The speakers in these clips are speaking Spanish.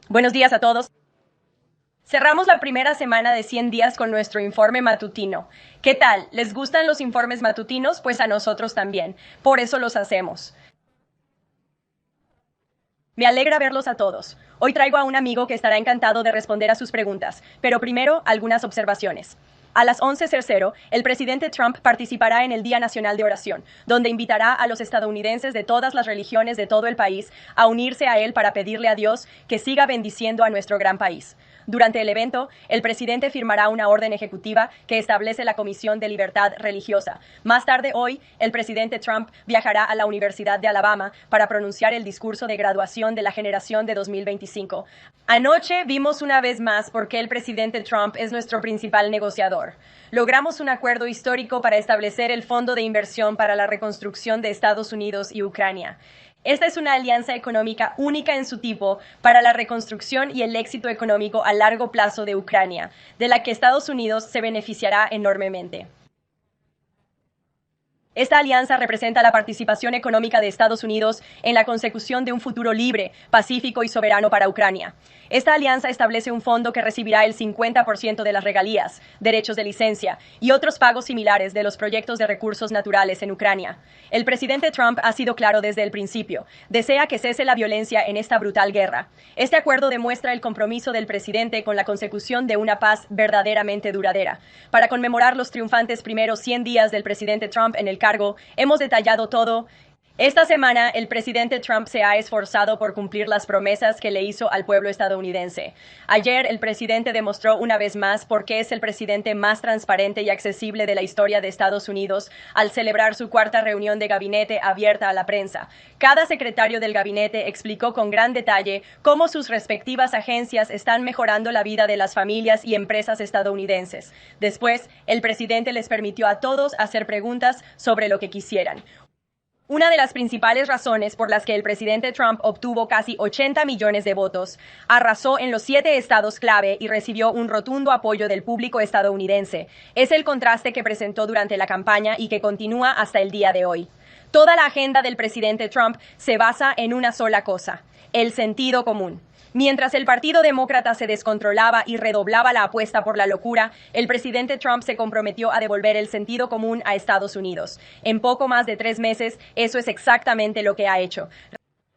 Buenos días a todos. Cerramos la primera semana de 100 días con nuestro informe matutino. ¿Qué tal? ¿Les gustan los informes matutinos? Pues a nosotros también. Por eso los hacemos. Me alegra verlos a todos. Hoy traigo a un amigo que estará encantado de responder a sus preguntas, pero primero algunas observaciones. A las 11:00, el presidente Trump participará en el Día Nacional de Oración, donde invitará a los estadounidenses de todas las religiones de todo el país a unirse a él para pedirle a Dios que siga bendiciendo a nuestro gran país. Durante el evento, el presidente firmará una orden ejecutiva que establece la Comisión de Libertad Religiosa. Más tarde hoy, el presidente Trump viajará a la Universidad de Alabama para pronunciar el discurso de graduación de la generación de 2025. Anoche vimos una vez más por qué el presidente Trump es nuestro principal negociador. Logramos un acuerdo histórico para establecer el Fondo de Inversión para la Reconstrucción de Estados Unidos y Ucrania. Esta es una alianza económica única en su tipo para la reconstrucción y el éxito económico a largo plazo de Ucrania, de la que Estados Unidos se beneficiará enormemente. Esta alianza representa la participación económica de Estados Unidos en la consecución de un futuro libre, pacífico y soberano para Ucrania. Esta alianza establece un fondo que recibirá el 50% de las regalías, derechos de licencia y otros pagos similares de los proyectos de recursos naturales en Ucrania. El presidente Trump ha sido claro desde el principio. Desea que cese la violencia en esta brutal guerra. Este acuerdo demuestra el compromiso del presidente con la consecución de una paz verdaderamente duradera. Para conmemorar los triunfantes primeros 100 días del presidente Trump en el cargo, hemos detallado todo. Esta semana, el presidente Trump se ha esforzado por cumplir las promesas que le hizo al pueblo estadounidense. Ayer, el presidente demostró una vez más por qué es el presidente más transparente y accesible de la historia de Estados Unidos al celebrar su cuarta reunión de gabinete abierta a la prensa. Cada secretario del gabinete explicó con gran detalle cómo sus respectivas agencias están mejorando la vida de las familias y empresas estadounidenses. Después, el presidente les permitió a todos hacer preguntas sobre lo que quisieran. Una de las principales razones por las que el presidente Trump obtuvo casi 80 millones de votos, arrasó en los 7 estados clave y recibió un rotundo apoyo del público estadounidense, es el contraste que presentó durante la campaña y que continúa hasta el día de hoy. Toda la agenda del presidente Trump se basa en una sola cosa: el sentido común. Mientras el Partido Demócrata se descontrolaba y redoblaba la apuesta por la locura, el presidente Trump se comprometió a devolver el sentido común a Estados Unidos. En poco más de 3 meses, eso es exactamente lo que ha hecho.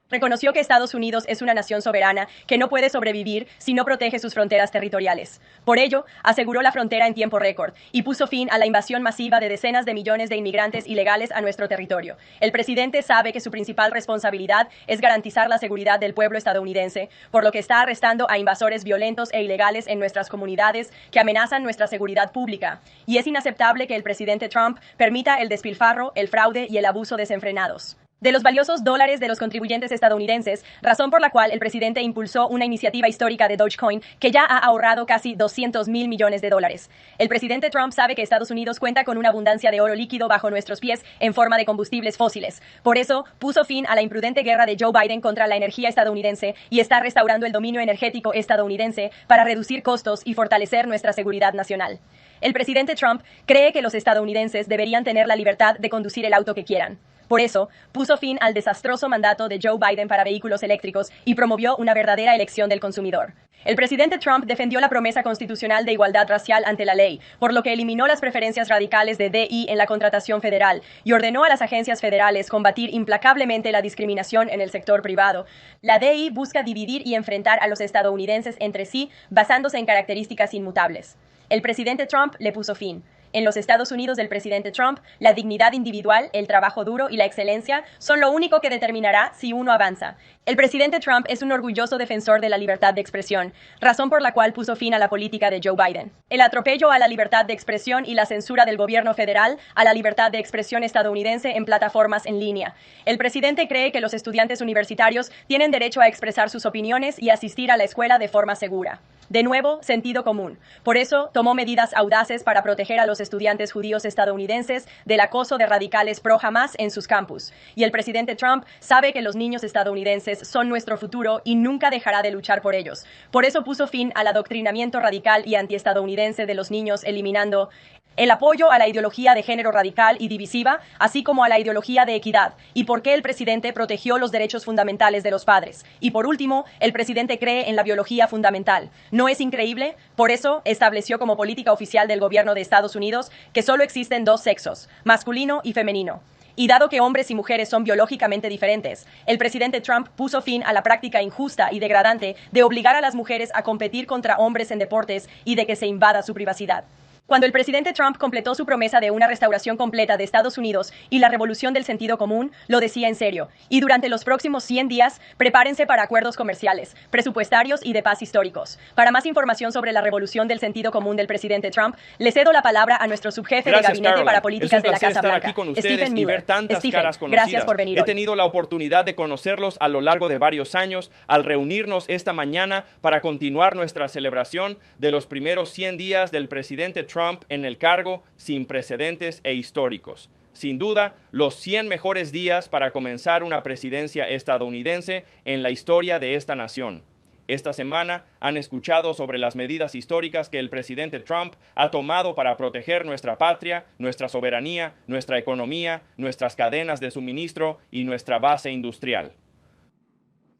Reconoció que Estados Unidos es una nación soberana que no puede sobrevivir si no protege sus fronteras territoriales. Por ello, aseguró la frontera en tiempo récord y puso fin a la invasión masiva de decenas de millones de inmigrantes ilegales a nuestro territorio. El presidente sabe que su principal responsabilidad es garantizar la seguridad del pueblo estadounidense, por lo que está arrestando a invasores violentos e ilegales en nuestras comunidades que amenazan nuestra seguridad pública. Y es inaceptable que el presidente Trump permita el despilfarro, el fraude y el abuso desenfrenados de los valiosos dólares de los contribuyentes estadounidenses, razón por la cual el presidente impulsó una iniciativa histórica de Dogecoin que ya ha ahorrado casi 200.000 millones de dólares. El presidente Trump sabe que Estados Unidos cuenta con una abundancia de oro líquido bajo nuestros pies en forma de combustibles fósiles. Por eso, puso fin a la imprudente guerra de Joe Biden contra la energía estadounidense y está restaurando el dominio energético estadounidense para reducir costos y fortalecer nuestra seguridad nacional. El presidente Trump cree que los estadounidenses deberían tener la libertad de conducir el auto que quieran. Por eso, puso fin al desastroso mandato de Joe Biden para vehículos eléctricos y promovió una verdadera elección del consumidor. El presidente Trump defendió la promesa constitucional de igualdad racial ante la ley, por lo que eliminó las preferencias radicales de DI en la contratación federal y ordenó a las agencias federales combatir implacablemente la discriminación en el sector privado. La DI busca dividir y enfrentar a los estadounidenses entre sí basándose en características inmutables. El presidente Trump le puso fin. En los Estados Unidos del presidente Trump, la dignidad individual, el trabajo duro y la excelencia son lo único que determinará si uno avanza. El presidente Trump es un orgulloso defensor de la libertad de expresión, razón por la cual puso fin a la política de Joe Biden. El atropello a la libertad de expresión y la censura del gobierno federal a la libertad de expresión estadounidense en plataformas en línea. El presidente cree que los estudiantes universitarios tienen derecho a expresar sus opiniones y asistir a la escuela de forma segura. De nuevo, sentido común. Por eso, tomó medidas audaces para proteger a los estudiantes judíos estadounidenses del acoso de radicales pro-Hamas en sus campus. Y el presidente Trump sabe que los niños estadounidenses son nuestro futuro y nunca dejará de luchar por ellos. Por eso puso fin al adoctrinamiento radical y antiestadounidense de los niños, eliminando El apoyo a la ideología de género radical y divisiva, así como a la ideología de equidad, y por qué el presidente protegió los derechos fundamentales de los padres. Y por último, el presidente cree en la biología fundamental. ¿No es increíble? Por eso estableció como política oficial del gobierno de Estados Unidos que solo existen dos sexos, masculino y femenino. Y dado que hombres y mujeres son biológicamente diferentes, el presidente Trump puso fin a la práctica injusta y degradante de obligar a las mujeres a competir contra hombres en deportes y de que se invada su privacidad. Cuando el presidente Trump completó su promesa de una restauración completa de Estados Unidos y la revolución del sentido común, lo decía en serio. Y durante los próximos 100 días, prepárense para acuerdos comerciales, presupuestarios y de paz históricos. Para más información sobre la revolución del sentido común del presidente Trump, le cedo la palabra a nuestro subjefe de gabinete Caroline. para políticas de la Casa Blanca, aquí con ustedes Stephen y ver Miller. tantas Stephen, caras conocidas. gracias por venir He hoy. tenido la oportunidad de conocerlos a lo largo de varios años al reunirnos esta mañana para continuar nuestra celebración de los primeros 100 días del presidente Trump en el cargo sin precedentes e históricos. Sin duda, los 100 mejores días para comenzar una presidencia estadounidense en la historia de esta nación. Esta semana han escuchado sobre las medidas históricas que el presidente Trump ha tomado para proteger nuestra patria, nuestra soberanía, nuestra economía, nuestras cadenas de suministro y nuestra base industrial.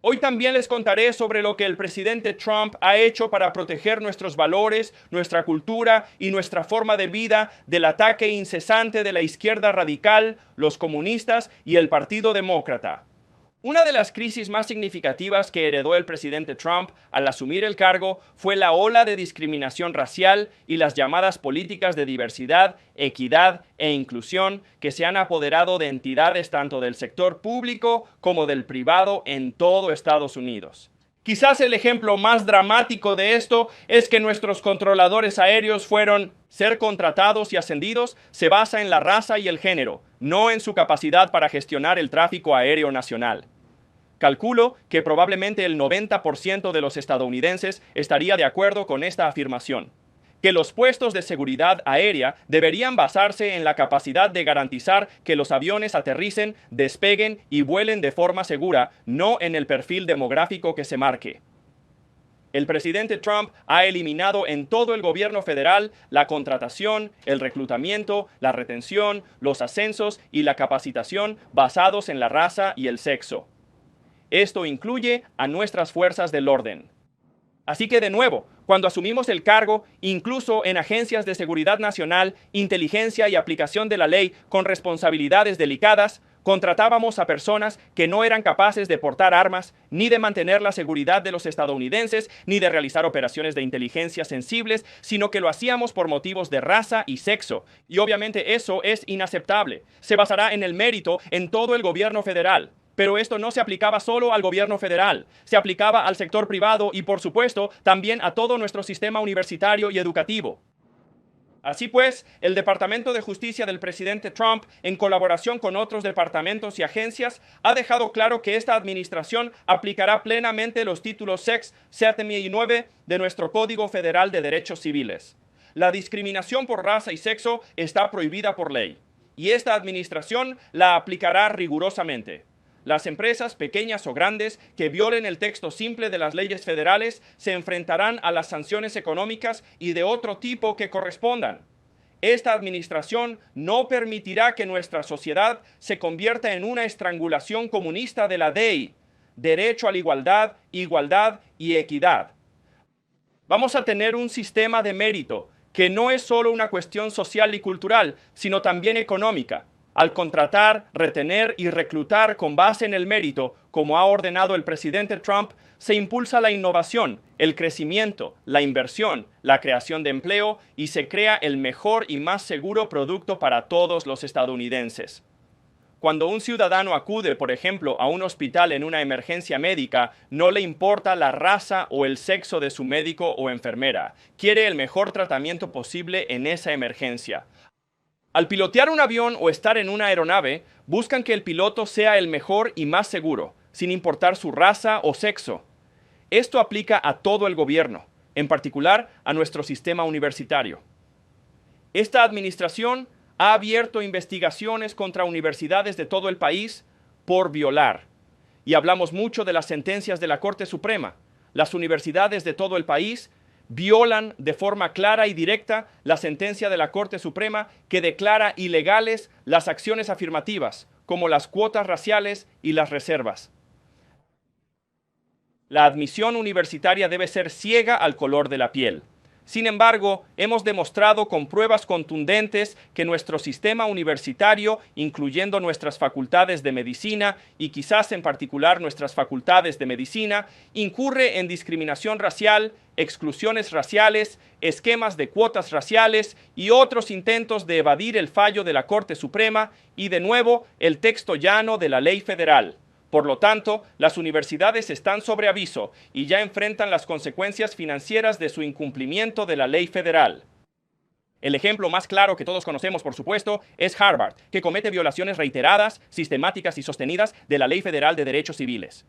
Hoy también les contaré sobre lo que el presidente Trump ha hecho para proteger nuestros valores, nuestra cultura y nuestra forma de vida del ataque incesante de la izquierda radical, los comunistas y el Partido Demócrata. Una de las crisis más significativas que heredó el presidente Trump al asumir el cargo fue la ola de discriminación racial y las llamadas políticas de diversidad, equidad e inclusión que se han apoderado de entidades tanto del sector público como del privado en todo Estados Unidos. Quizás el ejemplo más dramático de esto es que nuestros controladores aéreos fueron ser contratados y ascendidos se basa en la raza y el género, no en su capacidad para gestionar el tráfico aéreo nacional. Calculo que probablemente el 90% de los estadounidenses estaría de acuerdo con esta afirmación, que los puestos de seguridad aérea deberían basarse en la capacidad de garantizar que los aviones aterricen, despeguen y vuelen de forma segura, no en el perfil demográfico que se marque. El presidente Trump ha eliminado en todo el gobierno federal la contratación, el reclutamiento, la retención, los ascensos y la capacitación basados en la raza y el sexo. Esto incluye a nuestras fuerzas del orden. Así que de nuevo, cuando asumimos el cargo, incluso en agencias de seguridad nacional, inteligencia y aplicación de la ley con responsabilidades delicadas, contratábamos a personas que no eran capaces de portar armas, ni de mantener la seguridad de los estadounidenses, ni de realizar operaciones de inteligencia sensibles, sino que lo hacíamos por motivos de raza y sexo. Y obviamente eso es inaceptable. Se basará en el mérito en todo el gobierno federal. Pero esto no se aplicaba solo al gobierno federal, se aplicaba al sector privado y, por supuesto, también a todo nuestro sistema universitario y educativo. Así pues, el Departamento de Justicia del presidente Trump, en colaboración con otros departamentos y agencias, ha dejado claro que esta administración aplicará plenamente los títulos 6, 7 y 9 de nuestro Código Federal de Derechos Civiles. La discriminación por raza y sexo está prohibida por ley, y esta administración la aplicará rigurosamente. Las empresas, pequeñas o grandes, que violen el texto simple de las leyes federales se enfrentarán a las sanciones económicas y de otro tipo que correspondan. Esta administración no permitirá que nuestra sociedad se convierta en una estrangulación comunista de la DEI, derecho a la igualdad, igualdad y equidad. Vamos a tener un sistema de mérito que no es solo una cuestión social y cultural, sino también económica. Al contratar, retener y reclutar con base en el mérito, como ha ordenado el presidente Trump, se impulsa la innovación, el crecimiento, la inversión, la creación de empleo y se crea el mejor y más seguro producto para todos los estadounidenses. Cuando un ciudadano acude, por ejemplo, a un hospital en una emergencia médica, no le importa la raza o el sexo de su médico o enfermera. Quiere el mejor tratamiento posible en esa emergencia. Al pilotear un avión o estar en una aeronave, buscan que el piloto sea el mejor y más seguro, sin importar su raza o sexo. Esto aplica a todo el gobierno, en particular a nuestro sistema universitario. Esta administración ha abierto investigaciones contra universidades de todo el país por violar. Y hablamos mucho de las sentencias de la Corte Suprema. Las universidades de todo el país violan de forma clara y directa la sentencia de la Corte Suprema que declara ilegales las acciones afirmativas, como las cuotas raciales y las reservas. La admisión universitaria debe ser ciega al color de la piel. Sin embargo, hemos demostrado con pruebas contundentes que nuestro sistema universitario, incluyendo nuestras facultades de medicina y quizás en particular nuestras facultades de medicina, incurre en discriminación racial, exclusiones raciales, esquemas de cuotas raciales y otros intentos de evadir el fallo de la Corte Suprema y, de nuevo, el texto llano de la ley federal. Por lo tanto, las universidades están sobre aviso y ya enfrentan las consecuencias financieras de su incumplimiento de la ley federal. El ejemplo más claro que todos conocemos, por supuesto, es Harvard, que comete violaciones reiteradas, sistemáticas y sostenidas de la Ley Federal de Derechos Civiles.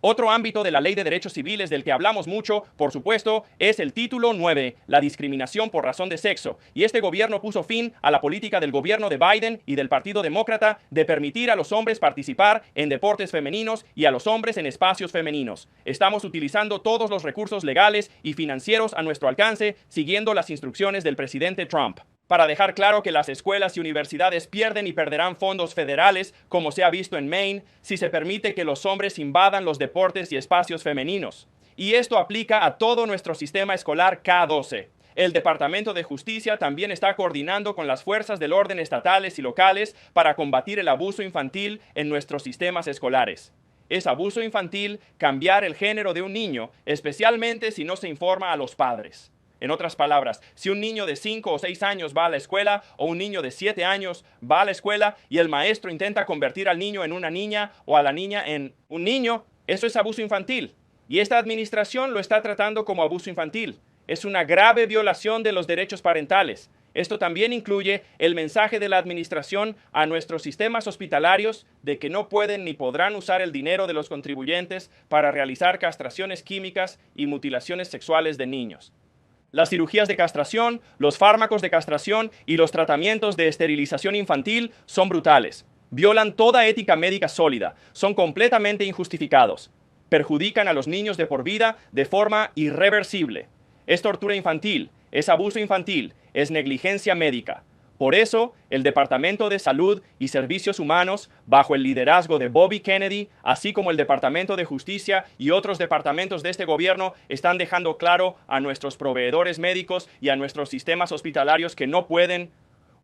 Otro ámbito de la Ley de Derechos Civiles del que hablamos mucho, por supuesto, es el título 9, la discriminación por razón de sexo. Y este gobierno puso fin a la política del gobierno de Biden y del Partido Demócrata de permitir a los hombres participar en deportes femeninos y a los hombres en espacios femeninos. Estamos utilizando todos los recursos legales y financieros a nuestro alcance, siguiendo las instrucciones del presidente Trump, para dejar claro que las escuelas y universidades pierden y perderán fondos federales, como se ha visto en Maine, si se permite que los hombres invadan los deportes y espacios femeninos. Y esto aplica a todo nuestro sistema escolar K-12. El Departamento de Justicia también está coordinando con las fuerzas del orden estatales y locales para combatir el abuso infantil en nuestros sistemas escolares. Es abuso infantil cambiar el género de un niño, especialmente si no se informa a los padres. En otras palabras, si un niño de 5 o 6 años va a la escuela o un niño de 7 años va a la escuela y el maestro intenta convertir al niño en una niña o a la niña en un niño, eso es abuso infantil. Y esta administración lo está tratando como abuso infantil. Es una grave violación de los derechos parentales. Esto también incluye el mensaje de la administración a nuestros sistemas hospitalarios de que no pueden ni podrán usar el dinero de los contribuyentes para realizar castraciones químicas y mutilaciones sexuales de niños. Las cirugías de castración, los fármacos de castración y los tratamientos de esterilización infantil son brutales. Violan toda ética médica sólida, son completamente injustificados. Perjudican a los niños de por vida de forma irreversible. Es tortura infantil, es abuso infantil, es negligencia médica. Por eso, el Departamento de Salud y Servicios Humanos, bajo el liderazgo de Bobby Kennedy, así como el Departamento de Justicia y otros departamentos de este gobierno, están dejando claro a nuestros proveedores médicos y a nuestros sistemas hospitalarios que no pueden.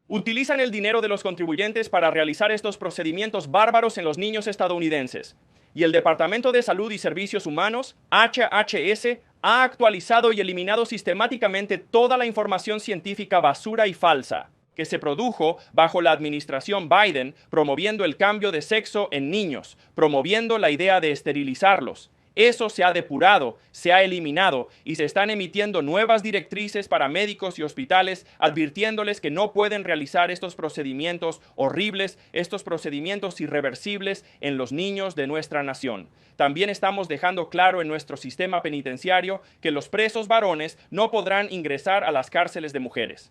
Utilizan el dinero de los contribuyentes para realizar estos procedimientos bárbaros en los niños estadounidenses. Y el Departamento de Salud y Servicios Humanos, HHS, ha actualizado y eliminado sistemáticamente toda la información científica basura y falsa que se produjo bajo la administración Biden, promoviendo el cambio de sexo en niños, promoviendo la idea de esterilizarlos. Eso se ha depurado, se ha eliminado y se están emitiendo nuevas directrices para médicos y hospitales advirtiéndoles que no pueden realizar estos procedimientos horribles, estos procedimientos irreversibles en los niños de nuestra nación. También estamos dejando claro en nuestro sistema penitenciario que los presos varones no podrán ingresar a las cárceles de mujeres.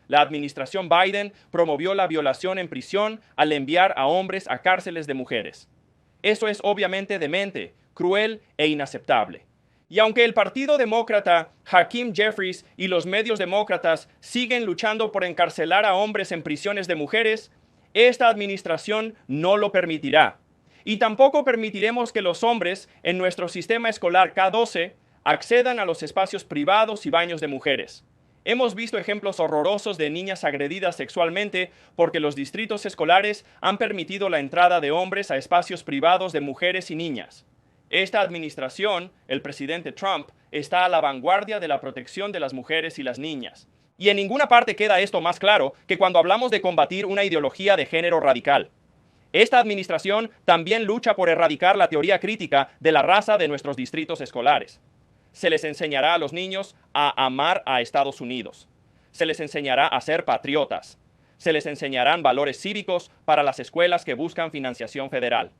La administración Biden promovió la violación en prisión al enviar a hombres a cárceles de mujeres. Eso es obviamente demente, cruel e inaceptable. Y aunque el Partido Demócrata, Hakeem Jeffries y los medios demócratas siguen luchando por encarcelar a hombres en prisiones de mujeres, esta administración no lo permitirá. Y tampoco permitiremos que los hombres en nuestro sistema escolar K-12 accedan a los espacios privados y baños de mujeres. Hemos visto ejemplos horrorosos de niñas agredidas sexualmente porque los distritos escolares han permitido la entrada de hombres a espacios privados de mujeres y niñas. Esta administración, el presidente Trump, está a la vanguardia de la protección de las mujeres y las niñas. Y en ninguna parte queda esto más claro que cuando hablamos de combatir una ideología de género radical. Esta administración también lucha por erradicar la teoría crítica de la raza de nuestros distritos escolares. Se les enseñará a los niños a amar a Estados Unidos. Se les enseñará a ser patriotas. Se les enseñarán valores cívicos para las escuelas que buscan financiación federal.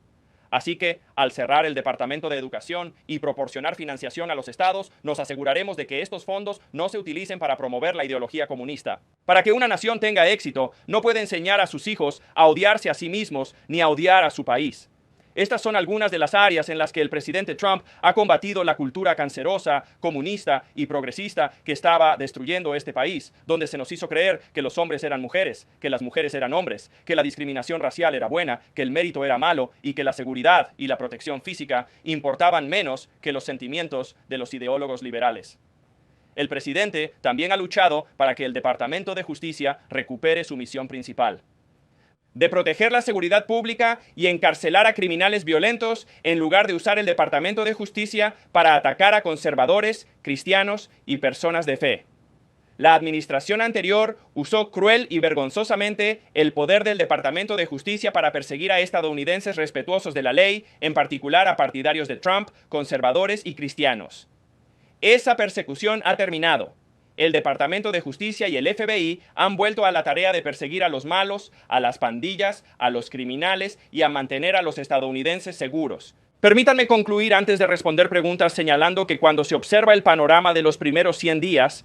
Así que, al cerrar el Departamento de Educación y proporcionar financiación a los estados, nos aseguraremos de que estos fondos no se utilicen para promover la ideología comunista. Para que una nación tenga éxito, no puede enseñar a sus hijos a odiarse a sí mismos ni a odiar a su país. Estas son algunas de las áreas en las que el presidente Trump ha combatido la cultura cancerosa, comunista y progresista que estaba destruyendo este país, donde se nos hizo creer que los hombres eran mujeres, que las mujeres eran hombres, que la discriminación racial era buena, que el mérito era malo y que la seguridad y la protección física importaban menos que los sentimientos de los ideólogos liberales. El presidente también ha luchado para que el Departamento de Justicia recupere su misión principal: de proteger la seguridad pública y encarcelar a criminales violentos en lugar de usar el Departamento de Justicia para atacar a conservadores, cristianos y personas de fe. La administración anterior usó cruel y vergonzosamente el poder del Departamento de Justicia para perseguir a estadounidenses respetuosos de la ley, en particular a partidarios de Trump, conservadores y cristianos. Esa persecución ha terminado. El Departamento de Justicia y el FBI han vuelto a la tarea de perseguir a los malos, a las pandillas, a los criminales y a mantener a los estadounidenses seguros. Permítanme concluir antes de responder preguntas señalando que cuando se observa el panorama de los primeros 100 días,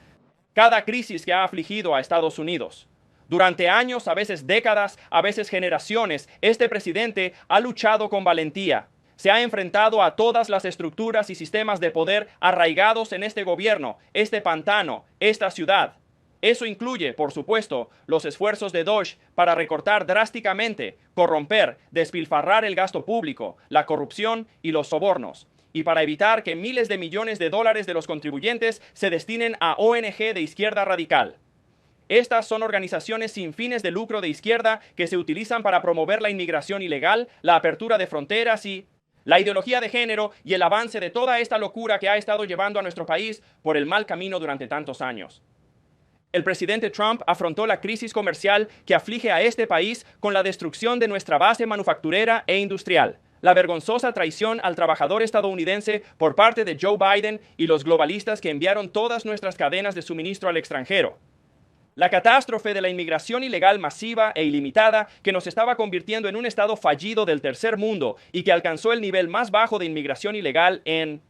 cada crisis que ha afligido a Estados Unidos, durante años, a veces décadas, a veces generaciones, este presidente ha luchado con valentía. Se ha enfrentado a todas las estructuras y sistemas de poder arraigados en este gobierno, este pantano, esta ciudad. Eso incluye, por supuesto, los esfuerzos de DOGE para recortar drásticamente, corromper, despilfarrar el gasto público, la corrupción y los sobornos, y para evitar que miles de millones de dólares de los contribuyentes se destinen a ONG de izquierda radical. Estas son organizaciones sin fines de lucro de izquierda que se utilizan para promover la inmigración ilegal, la apertura de fronteras y la ideología de género y el avance de toda esta locura que ha estado llevando a nuestro país por el mal camino durante tantos años. El presidente Trump afrontó la crisis comercial que aflige a este país con la destrucción de nuestra base manufacturera e industrial, la vergonzosa traición al trabajador estadounidense por parte de Joe Biden y los globalistas que enviaron todas nuestras cadenas de suministro al extranjero, la catástrofe de la inmigración ilegal masiva e ilimitada que nos estaba convirtiendo en un estado fallido del tercer mundo y que alcanzó el nivel más bajo de inmigración ilegal en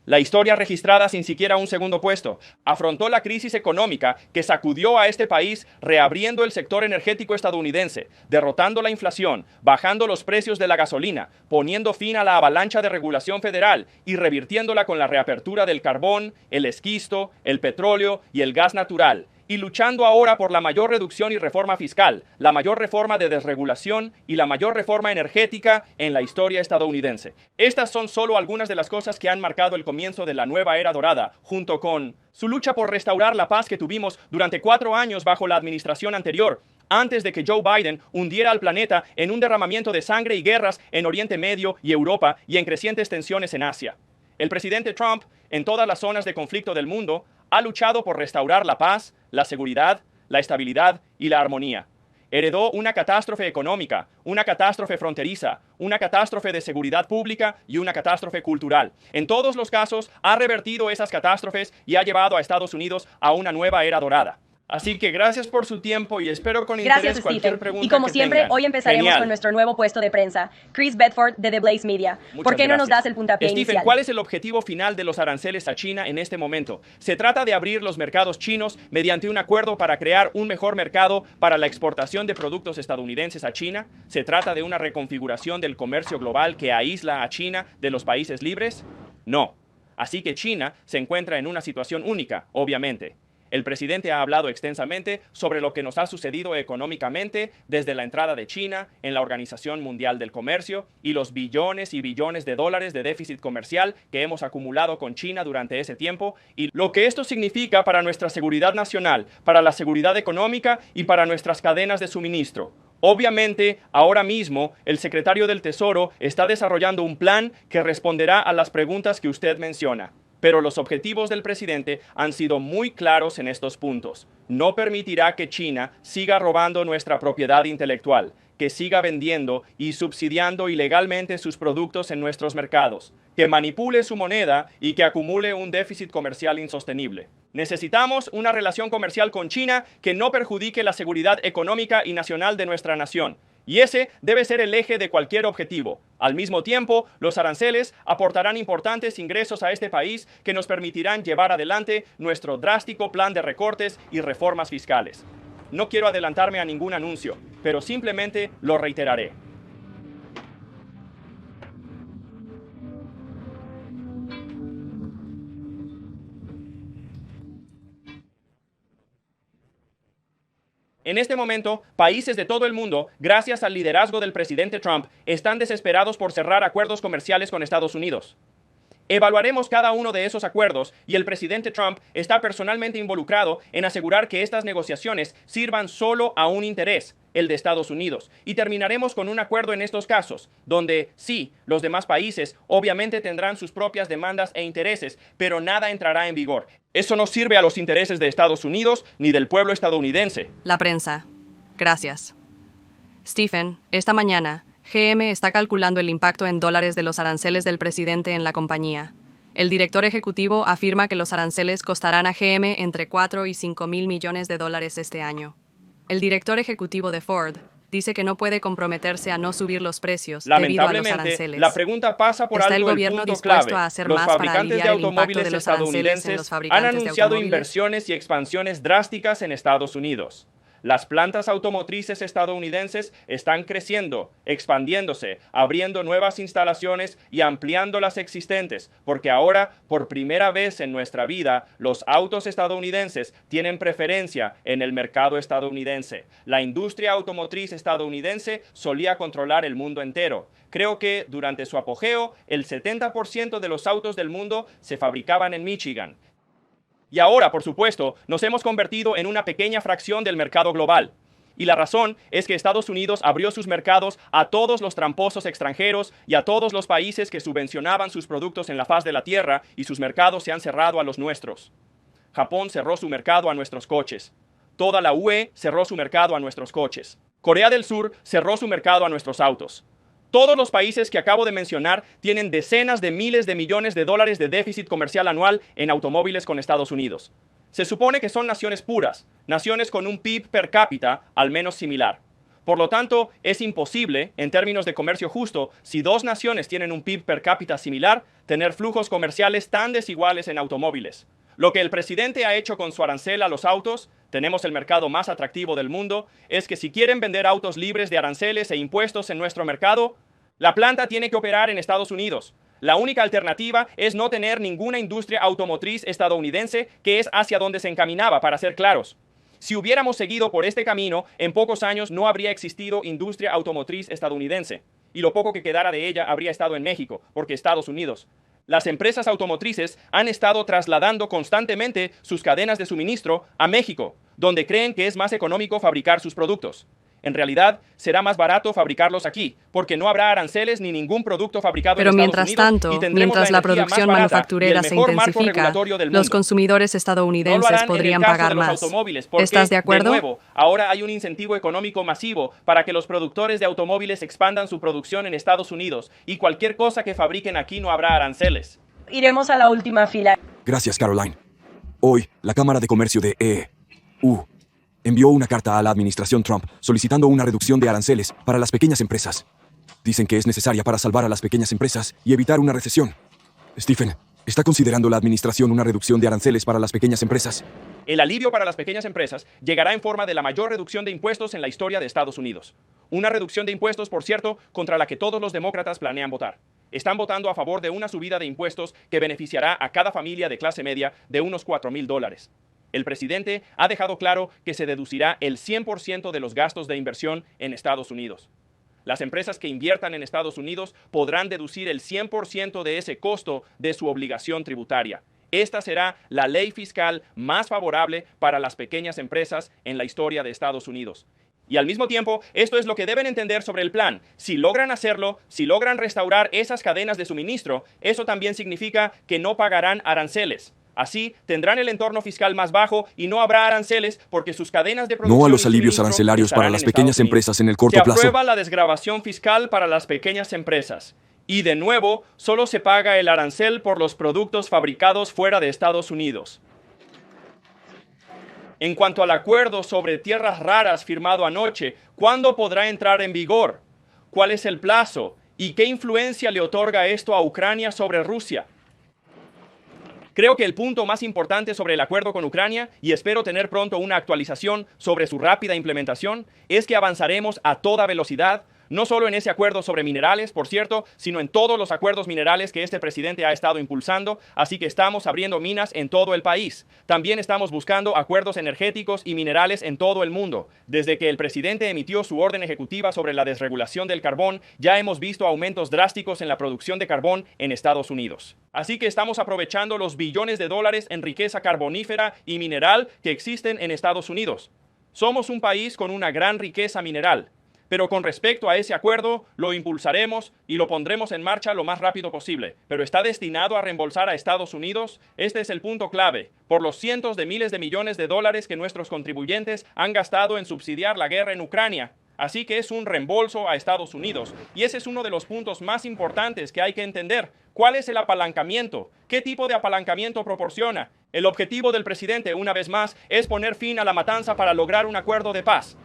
la historia registrada sin siquiera un segundo puesto. Afrontó la crisis económica que sacudió a este país reabriendo el sector energético estadounidense, derrotando la inflación, bajando los precios de la gasolina, poniendo fin a la avalancha de regulación federal y revirtiéndola con la reapertura del carbón, el esquisto, el petróleo y el gas natural, y luchando ahora por la mayor reducción y reforma fiscal, la mayor reforma de desregulación y la mayor reforma energética en la historia estadounidense. Estas son solo algunas de las cosas que han marcado el comienzo de la nueva era dorada, junto con su lucha por restaurar la paz que tuvimos durante 4 años bajo la administración anterior, antes de que Joe Biden hundiera al planeta en un derramamiento de sangre y guerras en Oriente Medio y Europa y en crecientes tensiones en Asia. El presidente Trump, en todas las zonas de conflicto del mundo, ha luchado por restaurar la paz, la seguridad, la estabilidad y la armonía. Heredó una catástrofe económica, una catástrofe fronteriza, una catástrofe de seguridad pública y una catástrofe cultural. En todos los casos, ha revertido esas catástrofes y ha llevado a Estados Unidos a una nueva era dorada. Así que gracias por su tiempo y espero con interés cualquier pregunta. Y como que siempre, tengan. hoy empezaremos Genial. con nuestro nuevo puesto de prensa, Chris Bedford de The Blaze Media. ¿Por qué no nos das el puntapié Stephen, inicial? ¿cuál es el objetivo final de los aranceles a China en este momento? Se trata de abrir los mercados chinos mediante un acuerdo para crear un mejor mercado para la exportación de productos estadounidenses a China. ¿Se trata de una reconfiguración del comercio global que aísla a China de los países libres? No. Así que China se encuentra en una situación única, obviamente. El presidente ha hablado extensamente sobre lo que nos ha sucedido económicamente desde la entrada de China en la Organización Mundial del Comercio y los billones y billones de dólares de déficit comercial que hemos acumulado con China durante ese tiempo y lo que esto significa para nuestra seguridad nacional, para la seguridad económica y para nuestras cadenas de suministro. Obviamente, ahora mismo, el secretario del Tesoro está desarrollando un plan que responderá a las preguntas que usted menciona. Pero los objetivos del presidente han sido muy claros en estos puntos. No permitirá que China siga robando nuestra propiedad intelectual, que siga vendiendo y subsidiando ilegalmente sus productos en nuestros mercados, que manipule su moneda y que acumule un déficit comercial insostenible. Necesitamos una relación comercial con China que no perjudique la seguridad económica y nacional de nuestra nación. Y ese debe ser el eje de cualquier objetivo. Al mismo tiempo, los aranceles aportarán importantes ingresos a este país que nos permitirán llevar adelante nuestro drástico plan de recortes y reformas fiscales. No quiero adelantarme a ningún anuncio, pero simplemente lo reiteraré. En este momento, países de todo el mundo, gracias al liderazgo del presidente Trump, están desesperados por cerrar acuerdos comerciales con Estados Unidos. Evaluaremos cada uno de esos acuerdos y el presidente Trump está personalmente involucrado en asegurar que estas negociaciones sirvan solo a un interés, el de Estados Unidos. Y terminaremos con un acuerdo en estos casos, donde sí, los demás países obviamente tendrán sus propias demandas e intereses, pero nada entrará en vigor. Eso no sirve a los intereses de Estados Unidos ni del pueblo estadounidense. La prensa. Gracias. Stephen, esta mañana, GM está calculando el impacto en dólares de los aranceles del presidente en la compañía. El director ejecutivo afirma que los aranceles costarán a GM entre 4 y 5 mil millones de dólares este año. El director ejecutivo de Ford dice que no puede comprometerse a no subir los precios debido a los aranceles. La pregunta pasa por ¿Está alto el gobierno punto dispuesto clave. a hacer Los más para fabricantes de aliviar el impacto automóviles de los aranceles en estadounidenses los han fabricantes de anunciado automóviles? inversiones y expansiones drásticas en Estados Unidos. Las plantas automotrices estadounidenses están creciendo, expandiéndose, abriendo nuevas instalaciones y ampliando las existentes, porque ahora, por primera vez en nuestra vida, los autos estadounidenses tienen preferencia en el mercado estadounidense. La industria automotriz estadounidense solía controlar el mundo entero. Creo que durante su apogeo, el 70% de los autos del mundo se fabricaban en Michigan. Y ahora, por supuesto, nos hemos convertido en una pequeña fracción del mercado global. Y la razón es que Estados Unidos abrió sus mercados a todos los tramposos extranjeros y a todos los países que subvencionaban sus productos en la faz de la tierra, y sus mercados se han cerrado a los nuestros. Japón cerró su mercado a nuestros coches. Toda la UE cerró su mercado a nuestros coches. Corea del Sur cerró su mercado a nuestros autos. Todos los países que acabo de mencionar tienen decenas de miles de millones de dólares de déficit comercial anual en automóviles con Estados Unidos. Se supone que son naciones puras, naciones con un PIB per cápita al menos similar. Por lo tanto, es imposible, en términos de comercio justo, si dos naciones tienen un PIB per cápita similar, tener flujos comerciales tan desiguales en automóviles. Lo que el presidente ha hecho con su arancel a los autos, tenemos el mercado más atractivo del mundo, es que si quieren vender autos libres de aranceles e impuestos en nuestro mercado, la planta tiene que operar en Estados Unidos. La única alternativa es no tener ninguna industria automotriz estadounidense, que es hacia donde se encaminaba, para ser claros. Si hubiéramos seguido por este camino, en pocos años no habría existido industria automotriz estadounidense. Y lo poco que quedara de ella habría estado en México, porque Estados Unidos. Las empresas automotrices han estado trasladando constantemente sus cadenas de suministro a México, donde creen que es más económico fabricar sus productos. En realidad, será más barato fabricarlos aquí, porque no habrá aranceles ni ningún producto fabricado en Estados Unidos. Pero mientras tanto, mientras la producción manufacturera se intensifica, los consumidores estadounidenses podrían pagar más. Porque, ¿Estás de acuerdo? De nuevo, ahora hay un incentivo económico masivo para que los productores de automóviles expandan su producción en Estados Unidos, y cualquier cosa que fabriquen aquí no habrá aranceles. Iremos a la última fila. Gracias, Caroline. Hoy, la Cámara de Comercio de EU envió una carta a la administración Trump solicitando una reducción de aranceles para las pequeñas empresas. Dicen que es necesaria para salvar a las pequeñas empresas y evitar una recesión. Stephen, ¿está considerando la administración una reducción de aranceles para las pequeñas empresas? El alivio para las pequeñas empresas llegará en forma de la mayor reducción de impuestos en la historia de Estados Unidos. Una reducción de impuestos, por cierto, contra la que todos los demócratas planean votar. Están votando a favor de una subida de impuestos que beneficiará a cada familia de clase media de unos $4,000. El presidente ha dejado claro que se deducirá el 100% de los gastos de inversión en Estados Unidos. Las empresas que inviertan en Estados Unidos podrán deducir el 100% de ese costo de su obligación tributaria. Esta será la ley fiscal más favorable para las pequeñas empresas en la historia de Estados Unidos. Y al mismo tiempo, esto es lo que deben entender sobre el plan. Si logran hacerlo, si logran restaurar esas cadenas de suministro, eso también significa que no pagarán aranceles. Así, tendrán el entorno fiscal más bajo y no habrá aranceles porque sus cadenas de producción... No a los alivios arancelarios para las pequeñas empresas en el corto plazo. Se aprueba la desgravación fiscal para las pequeñas empresas. Y de nuevo, solo se paga el arancel por los productos fabricados fuera de Estados Unidos. En cuanto al acuerdo sobre tierras raras firmado anoche, ¿cuándo podrá entrar en vigor? ¿Cuál es el plazo? ¿Y qué influencia le otorga esto a Ucrania sobre Rusia? Creo que el punto más importante sobre el acuerdo con Ucrania, y espero tener pronto una actualización sobre su rápida implementación, es que avanzaremos a toda velocidad, No solo en ese acuerdo sobre minerales, por cierto, sino en todos los acuerdos minerales que este presidente ha estado impulsando, así que estamos abriendo minas en todo el país. También estamos buscando acuerdos energéticos y minerales en todo el mundo. Desde que el presidente emitió su orden ejecutiva sobre la desregulación del carbón, ya hemos visto aumentos drásticos en la producción de carbón en Estados Unidos. Así que estamos aprovechando los billones de dólares en riqueza carbonífera y mineral que existen en Estados Unidos. Somos un país con una gran riqueza mineral. Pero con respecto a ese acuerdo, lo impulsaremos y lo pondremos en marcha lo más rápido posible. ¿Pero está destinado a reembolsar a Estados Unidos? Este es el punto clave. Por los cientos de miles de millones de dólares que nuestros contribuyentes han gastado en subsidiar la guerra en Ucrania. Así que es un reembolso a Estados Unidos. Y ese es uno de los puntos más importantes que hay que entender. ¿Cuál es el apalancamiento? ¿Qué tipo de apalancamiento proporciona? El objetivo del presidente, una vez más, es poner fin a la matanza para lograr un acuerdo de paz.